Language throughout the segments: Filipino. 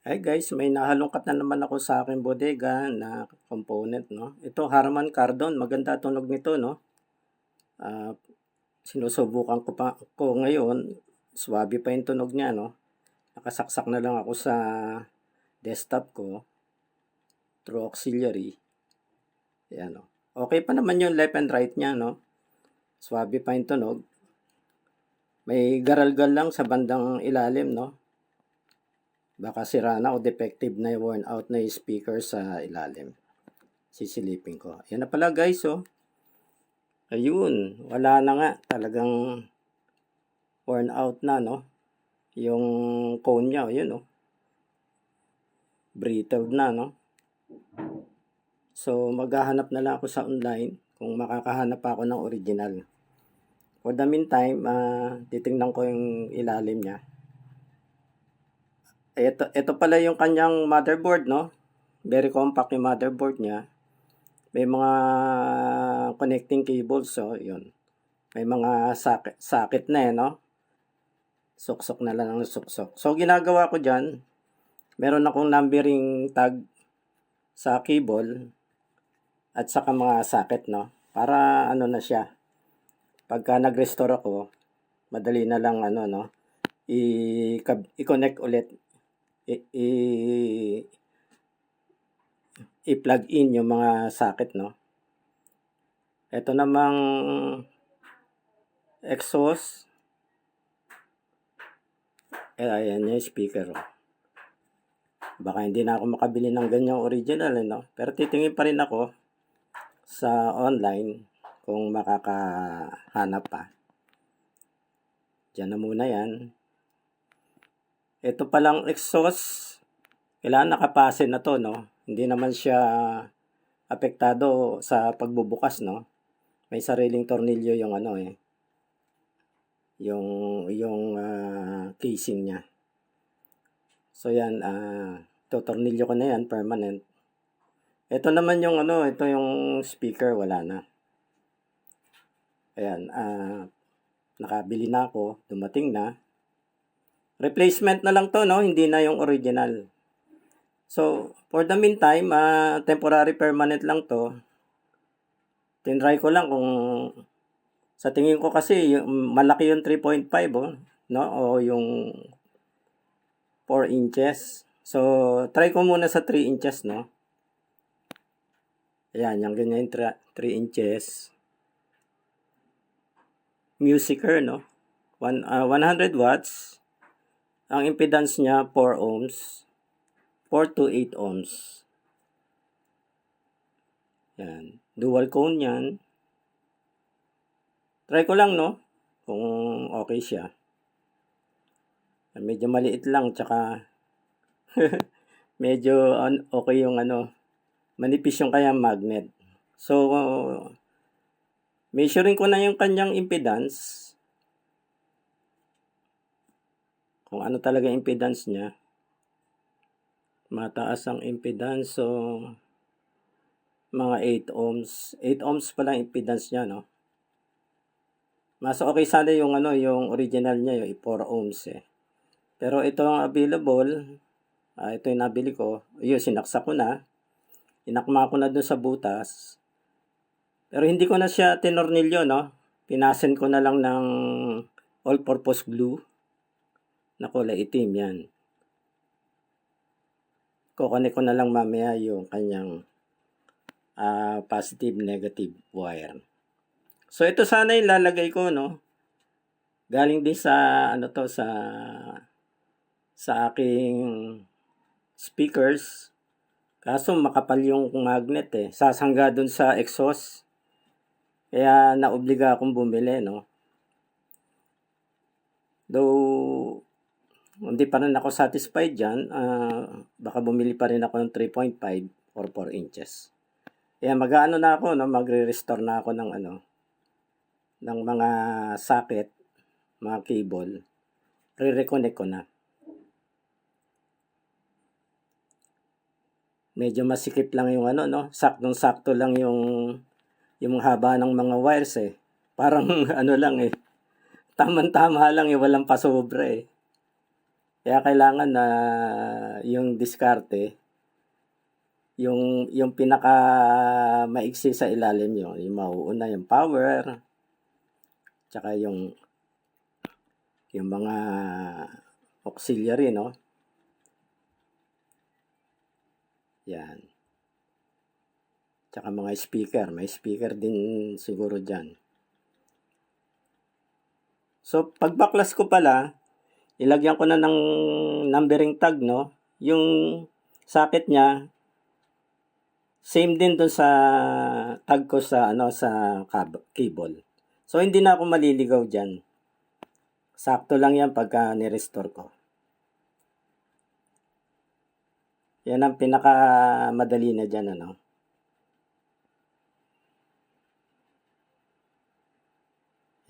Hi guys, may nahalongkat na naman ako sa aking bodega na component, no? Ito, Harman Kardon, maganda tunog nito, no? Ah, Sinusubukan ko ngayon, swabe pa yung tunog niya, no? Nakasaksak na lang ako sa desktop ko through auxiliary. Ayan, no? Okay pa naman yung left and right niya, no? Swabe pa yung tunog. May garalgal lang sa bandang ilalim, no? Baka sira na o defective na yung worn out na yung speaker sa ilalim. Sisilipin ko. Ayan na pala guys, oh. Ayun, wala na nga. Talagang worn out na, no? Yung cone niya, yun, oh. Brittled na, no? So, maghahanap na lang ako sa online kung makakahanap pa ako ng original. For the meantime, titingnan ko yung ilalim niya. Ito pala yung kanyang motherboard, no? Very compact yung motherboard niya. May mga connecting cables, so yun. May mga socket na no? Suksok na lang ng suksok. So, ginagawa ko dyan, meron akong numbering tag sa cable at saka mga socket, no? Para ano na siya. Pagka nag-restore ako, madali na lang ano, no? I-connect ulit. I-plug in yung mga socket, no? Ito namang exhaust. Ayan yung speaker. Baka hindi na ako makabili ng ganyang original, no? Pero titingin pa rin ako sa online kung makakahanap pa. Diyan na muna yan. Ito palang exhaust, kailangan nakapasin na to, no? Hindi naman siya apektado sa pagbubukas, no? May sariling tornilyo yung ano yung casing niya. So yan, tutornilyo ko na yan, permanent. Ito naman yung ito yung speaker, wala na. Ayan, nakabili na ako, dumating na. Replacement na lang to, no? Hindi na yung original. So, for the meantime, temporary permanent lang to. Tinry ko lang kung sa tingin ko kasi malaki yung 3.5 no? O yung 4 inches. So, try ko muna sa 3 inches, no? Ayan, yung ganyan 3 inches. Musicer, no? 100 watts. Ang impedance niya 4 ohms. 4 to 8 ohms. Yan. Dual cone yan. Try ko lang, no? Kung okay siya. Medyo maliit lang, tsaka medyo okay yung manipis yung kaya magnet. So, measuring ko na yung kanyang impedance. Kung ano talaga impedance niya. Mataas ang impedance, so mga 8 ohms. 8 ohms pala impedance niya, no? Mas okay sana yung yung original niya, yung 4 ohms Pero ito ang available. Ito yung nabili ko. Ayun, sinaksak ko na. Inakma ko na dun sa butas. Pero hindi ko na siya tinornilyo, no? Pinasen ko na lang ng all-purpose glue na kulay itim yan. Kukunik ko na lang mamaya yung kanyang positive, negative wire. So, ito sana yung lalagay ko, no? Galing din sa, sa aking speakers. Kaso, makapal yung magnet Sasangga dun sa exhaust. Kaya, naobliga akong bumili, no? Though, hindi pa rin ako satisfied dyan. Baka bumili pa rin ako ng 3.5 or 4 inches. Kaya, mag-ano na ako, no? Magre-restore na ako ng ng mga socket, mga cable. Re-reconnect ko na. Medyo masikip lang yung saktong-sakto lang yung haba ng mga wires Parang ano lang tamang-tama lang walang pasobra Kaya kailangan na yung diskarte, yung pinaka maiksi sa ilalim yung mauuna yung power, tsaka yung mga auxiliary, no? Yan. Tsaka mga speaker. May speaker din siguro dyan. So, pagbaklas ko pala, ilagyan ko na ng numbering tag, no? Yung socket niya, same din dun sa tag ko sa, sa cable. So, hindi na ako maliligaw dyan. Sakto lang yan pagka ni-restore ko. Yan ang pinaka-madali na dyan, ano?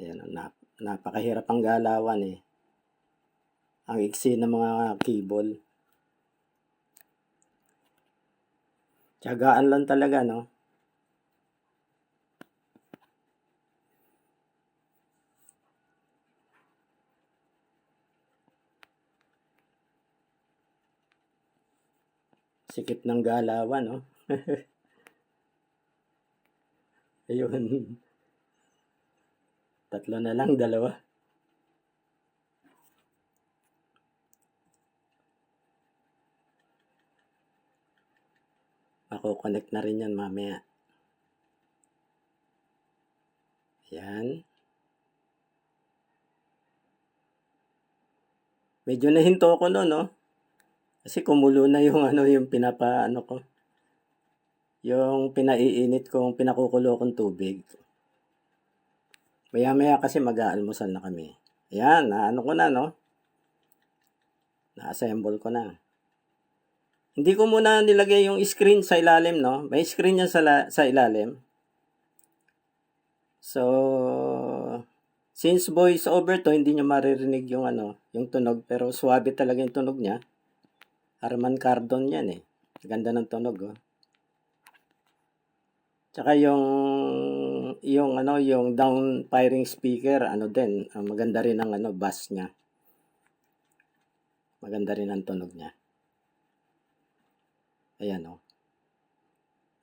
Ayan, napakahirap ang galawan eh. Ang iksi ng mga cable. Tiyagaan lang talaga, no? Sikip ng galawan, no? Ayun. Tatlo na lang, dalawa. Mako-connect na rin yan mamaya. Yan. Medyo nahinto ko no, no? Kasi kumulo na yung yung ko. Yung pinaiinit kong pinakukulo kong tubig. Maya-maya kasi mag-aalmusal na kami. Ayan, ko na, no? Na-assemble ko na. Hindi ko muna nilagay yung screen sa ilalim, no? May screen yan sa ilalim. So, since voice over to, hindi nyo maririnig yung yung tunog. Pero suwabe talaga yung tunog niya. Harman Kardon yan eh. Ganda ng tunog, oh. Tsaka yung down firing speaker, din, maganda rin ang bass niya. Maganda rin ang tunog niya. Ayan, oh.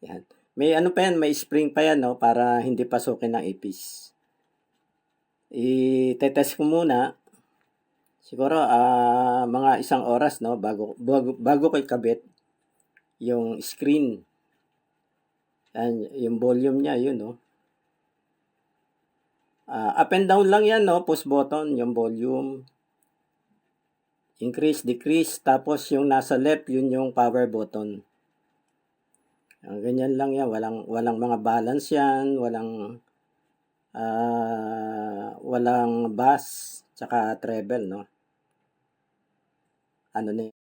Ayan. May pa yan, may spring pa yan, no, para hindi pasukin ng ipis. I-test ko muna. Siguro mga 1 oras, no, bago ko ikabit yung screen. Yan, yung volume niya, yun, no. Up and down lang yan, no, push button, yung volume. Increase, decrease, tapos yung nasa left, yun yung power button. Ganyan lang yan, walang mga balance yan, walang bass, tsaka treble, no.